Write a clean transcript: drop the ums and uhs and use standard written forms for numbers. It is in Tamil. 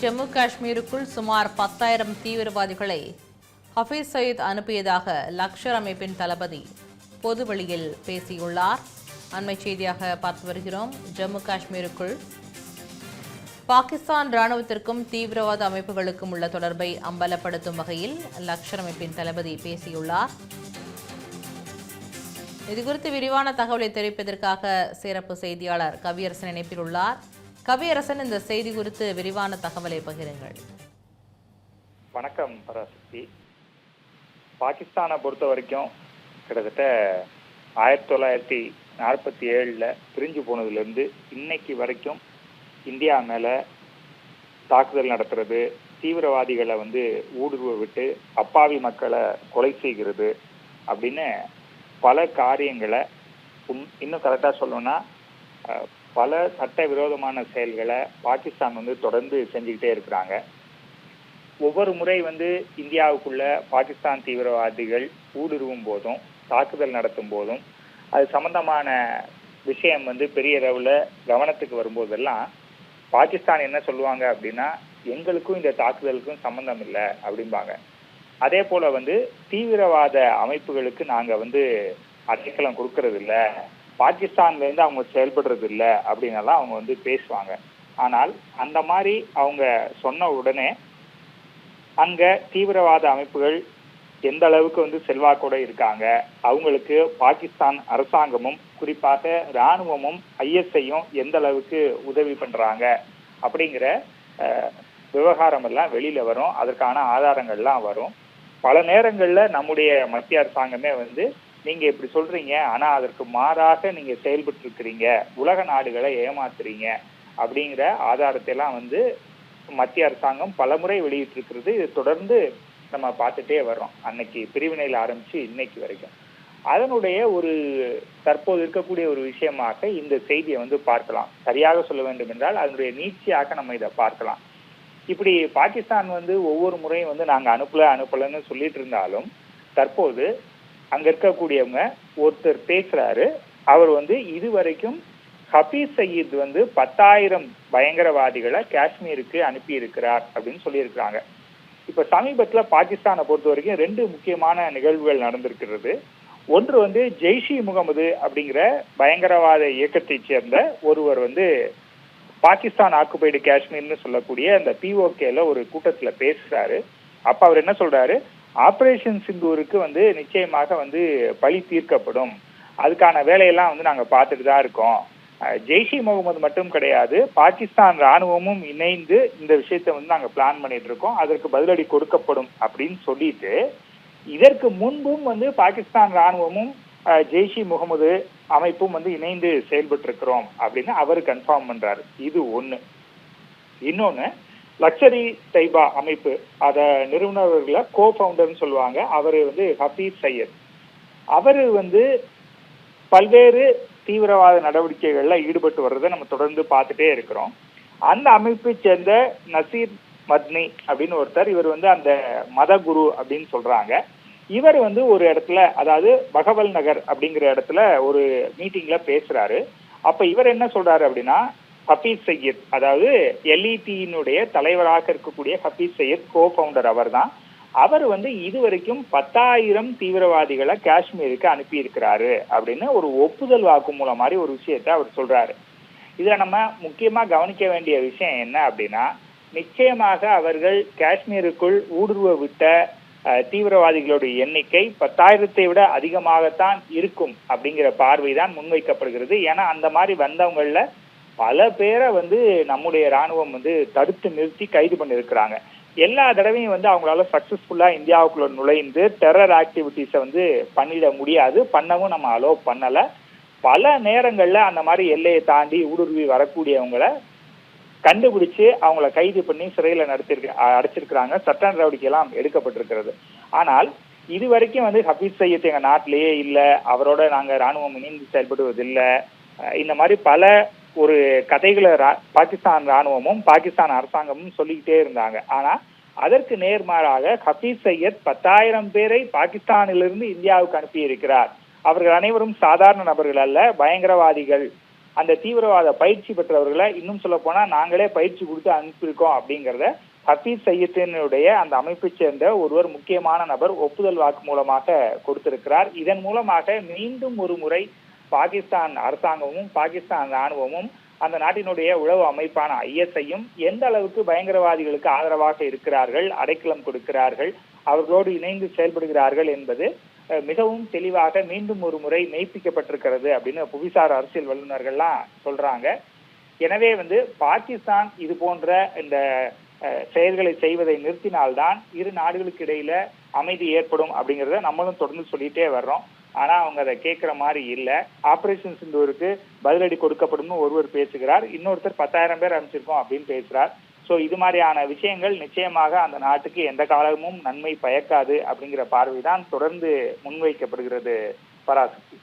ஜம்மு காஷ்மீருக்குள் சுமார் 10,000 தீவிரவாதிகளை ஹபீஸ் சயீத் அனுப்பியதாக லஷ்கர் அமைப்பின் தளபதி பொதுவெளியில் பேசியுள்ளார். அண்மை செய்தியாக பார்த்து வருகிறோம். ஜம்மு காஷ்மீருக்குள் பாகிஸ்தான் ராணுவத்திற்கும் தீவிரவாத அமைப்புகளுக்கும் உள்ள தொடர்பை அம்பலப்படுத்தும் வகையில் லஷ்கர் அமைப்பின் தளபதி பேசியுள்ளார். இதுகுறித்து விரிவான தகவலை தெரிவிப்பதற்காக சிறப்பு செய்தியாளர் கவியரசன் இணைப்பில் உள்ளார். கவியரசன், இந்த செய்தி குறித்து விரிவான தகவலை பகிருங்கள். வணக்கம் பராசக்தி. பாகிஸ்தானை பொறுத்த வரைக்கும் கிட்டத்தட்ட 1947 பிரிஞ்சு போனதுலேருந்து இன்னைக்கு வரைக்கும் இந்தியா மேலே தாக்குதல் நடத்துறது, தீவிரவாதிகளை ஊடுருவ விட்டு அப்பாவி மக்களை கொலை செய்கிறது அப்படின்னு பல காரியங்களை, இன்னும் கரெக்டாக சொல்லணும்னா பல சட்டவிரோதமான செயல்களை பாகிஸ்தான் தொடர்ந்து செஞ்சுக்கிட்டே இருக்கிறாங்க. ஒவ்வொரு முறை இந்தியாவுக்குள்ள பாகிஸ்தான் தீவிரவாதிகள் ஊடுருவும் போதும் தாக்குதல் நடத்தும் போதும் அது சம்பந்தமான விஷயம் பெரிய அளவில் கவனத்துக்கு வரும்போதெல்லாம் பாகிஸ்தான் என்ன சொல்லுவாங்க அப்படின்னா, எங்களுக்கும் இந்த தாக்குதலுக்கும் சம்பந்தம் இல்லை அப்படிம்பாங்க. அதே போல தீவிரவாத அமைப்புகளுக்கு நாங்கள் அடைக்கலம் கொடுக்கறது இல்லை, பாகிஸ்தான்ல இருந்து அவங்க செயல்படுறது இல்லை அப்படின்னலாம் அவங்க பேசுவாங்க. ஆனால் அந்த மாதிரி அவங்க சொன்ன உடனே அங்க தீவிரவாத அமைப்புகள் எந்த அளவுக்கு செல்வாக்கோட இருக்காங்க, அவங்களுக்கு பாகிஸ்தான் அரசாங்கமும் குறிப்பாக இராணுவமும் ISIயும் எந்த அளவுக்கு உதவி பண்றாங்க அப்படிங்கிற விவகாரம் எல்லாம் வெளியில வரும். அதற்கான ஆதாரங்கள்லாம் வரும். பல நேரங்கள்ல நம்முடைய மத்திய அரசாங்கமே நீங்க இப்படி சொல்றீங்க, ஆனா அதற்கு மாறாக நீங்க செயல்பட்டு இருக்கிறீங்க, உலக நாடுகளை ஏமாத்துறீங்க அப்படிங்கிற ஆதாரத்தை எல்லாம் மத்திய அரசாங்கம் பலமுறை வெளியிட்டு இருக்கிறது. இது தொடர்ந்து நம்ம பார்த்துட்டே வர்றோம், அன்னைக்கு பிரிவினையில் ஆரம்பிச்சு இன்னைக்கு வரைக்கும். அதனுடைய ஒரு தற்போது இருக்கக்கூடிய ஒரு விஷயமாக இந்த செய்தியை பார்க்கலாம். சரியாக சொல்ல வேண்டும் என்றால் அதனுடைய நீட்சியாக நம்ம இதை பார்க்கலாம். இப்படி பாகிஸ்தான் ஒவ்வொரு முறையும் நாங்க அனுப்பலன்னு சொல்லிட்டு இருந்தாலும் தற்போது அங்க இருக்கக்கூடியவங்க ஒருத்தர் பேசுறாரு. அவர் இதுவரைக்கும் ஹபீஸ் சயீத் 10,000 பயங்கரவாதிகளை காஷ்மீருக்கு அனுப்பி இருக்கிறார் அப்படின்னு சொல்லியிருக்கிறாங்க. இப்ப சமீபத்துல பாகிஸ்தானை பொறுத்த வரைக்கும் 2 முக்கியமான நிகழ்வுகள் நடந்திருக்கிறது. ஒன்று ஜெய்ஷ்-இ முகமது அப்படிங்கிற பயங்கரவாத இயக்கத்தை சேர்ந்த ஒருவர் பாகிஸ்தான் ஆக்குபைடு காஷ்மீர்னு சொல்லக்கூடிய அந்த POKல ஒரு கூட்டத்துல பேசுறாரு. அப்ப அவர் என்ன சொல்றாரு, ஆபரேஷன் சிந்தூருக்கு நிச்சயமாக பழி தீர்க்கப்படும், அதுக்கான வேலையெல்லாம் நாங்க பார்த்துட்டு தான் இருக்கோம். ஜெய்ஷ்-இ முகமது மட்டும் கிடையாது, பாகிஸ்தான் ராணுவமும் இணைந்து இந்த விஷயத்த நாங்க பிளான் பண்ணிட்டு இருக்கோம், அதற்கு பதிலடி கொடுக்கப்படும் அப்படின்னு சொல்லிட்டு, இதற்கு முன்பும் பாகிஸ்தான் ராணுவமும் ஜெய்ஷ்-இ முகமது அமைப்பும் இணைந்து செயல்பட்டு இருக்கிறோம் அப்படின்னு அவரு கன்ஃபார்ம் பண்றாரு. இது ஒண்ணு. இன்னொன்னு, லஷ்கர்-இ-தொய்பா அமைப்பு அத நிறுவனர்களை கோ-ஃபவுண்டர்னு சொல்லுவாங்க. அவரு ஹபீஸ் சயீத். அவரு பல்வேறு தீவிரவாத நடவடிக்கைகள்ல ஈடுபட்டு வர்றதை நம்ம தொடர்ந்து பார்த்துட்டே இருக்கிறோம். அந்த அமைப்பை சேர்ந்த நசீர் மத்னி அப்படின்னு ஒருத்தர், இவர் அந்த மத குரு அப்படின்னு சொல்றாங்க. இவர் ஒரு இடத்துல, அதாவது பகவல் நகர் அப்படிங்கிற இடத்துல ஒரு மீட்டிங்ல பேசுறாரு. அப்ப இவர் என்ன சொல்றாரு அப்படின்னா, ஹபீஸ் சயீத், அதாவது LETயினுடைய தலைவராக இருக்கக்கூடிய ஹபீஸ் சயீத் கோ-ஃபவுண்டர் அவர் தான். அவர் இதுவரைக்கும் 10,000 தீவிரவாதிகளை காஷ்மீருக்கு அனுப்பி இருக்கிறாரு அப்படின்னு ஒரு ஒப்புதல் வாக்குமூலம் மாதிரி ஒரு விஷயத்த அவர் சொல்றாரு. இதுல நம்ம முக்கியமா கவனிக்க வேண்டிய விஷயம் என்ன அப்படின்னா, நிச்சயமாக அவர்கள் காஷ்மீருக்குள் ஊடுருவ விட்ட தீவிரவாதிகளுடைய எண்ணிக்கை 10,000-ஐ விட அதிகமாகத்தான் இருக்கும் அப்படிங்கிற பார்வைதான் முன்வைக்கப்படுகிறது. ஏன்னா அந்த மாதிரி வந்தவங்கள பல பேரை நம்முடைய ராணுவம் தடுத்து நிறுத்தி கைது பண்ணிருக்கிறாங்க. எல்லா தடவையும் அவங்களால சக்சஸ்ஃபுல்லா இந்தியாவுக்குள்ள நுழைந்து டெரர் ஆக்டிவிட்டிஸை பண்ணிட முடியாது, பண்ணவும் நம்ம அலோவ் பண்ணல. பல நேரங்கள்ல அந்த மாதிரி எல்லையை தாண்டி ஊடுருவி வரக்கூடியவங்களை கண்டுபிடிச்சு அவங்கள கைது பண்ணி சிறையில அடைச்சிருக்கிறாங்க. சட்ட நடவடிக்கை எல்லாம் எடுக்கப்பட்டிருக்கிறது. ஆனால் இது வரைக்கும் ஹபீஸ் சயீத் எங்க நாட்டிலேயே இல்லை, அவரோட நாங்க ராணுவம் இணைந்து செயல்படுவதில்லை, இந்த மாதிரி பல ஒரு கதைகளை பாகிஸ்தான் ராணுவமும் பாகிஸ்தான் அரசாங்கமும் சொல்லிக்கிட்டே இருந்தாங்க. ஆனா அதற்கு நேர்மாறாக ஹபீஸ் சயீத் 10,000 பேரை பாகிஸ்தானிலிருந்து இந்தியாவுக்கு அனுப்பி இருக்கிறார். அவர்கள் அனைவரும் சாதாரண நபர்கள் அல்ல, பயங்கரவாதிகள் அந்த தீவிரவாத பயிற்சி பெற்றவர்களை இன்னும் சொல்ல போனா நாங்களே பயிற்சி கொடுத்து அனுப்பியிருக்கோம் அப்படிங்கிறத ஹபீஸ் சயீத்தினுடைய அந்த அமைப்பை சேர்ந்த ஒருவர் முக்கியமான நபர் ஒப்புதல் வாக்கு மூலமாக கொடுத்திருக்கிறார். இதன் மூலமாக மீண்டும் ஒரு முறை பாகிஸ்தான் அரசாங்கமும் பாகிஸ்தான் ராணுவமும் அந்த நாட்டினுடைய உளவு அமைப்பான ISஐயும் எந்த அளவுக்கு பயங்கரவாதிகளுக்கு ஆதரவாக இருக்கிறார்கள், அடைக்கலம் கொடுக்கிறார்கள், அவர்களோடு இணைந்து செயல்படுகிறார்கள் என்பது மிகவும் தெளிவாக மீண்டும் ஒரு முறை மெய்ப்பிக்கப்பட்டிருக்கிறது அப்படின்னு புவிசார் அரசியல் வல்லுநர்கள்லாம் சொல்றாங்க. எனவே பாகிஸ்தான் இது போன்ற இந்த செயல்களை செய்வதை நிறுத்தினால்தான் இரு நாடுகளுக்கு இடையில அமைதி ஏற்படும் அப்படிங்கிறத நம்மளும் தொடர்ந்து சொல்லிட்டே வர்றோம். ஆனா அவங்க அதை கேட்கிற மாதிரி இல்ல. ஆபரேஷன் சிந்தூருக்கு பதிலடி கொடுக்கப்படும் ஒருவர் பேசுகிறார், இன்னொருத்தர் 10,000 பேர் அனுப்பிச்சிருக்கோம் அப்படின்னு பேசுறார். சோ இது மாதிரியான விஷயங்கள் நிச்சயமாக அந்த நாட்டுக்கு எந்த காலமும் நன்மை பயக்காது அப்படிங்கிற பார்வைதான் தொடர்ந்து முன்வைக்கப்படுகிறது. பராசக்தி.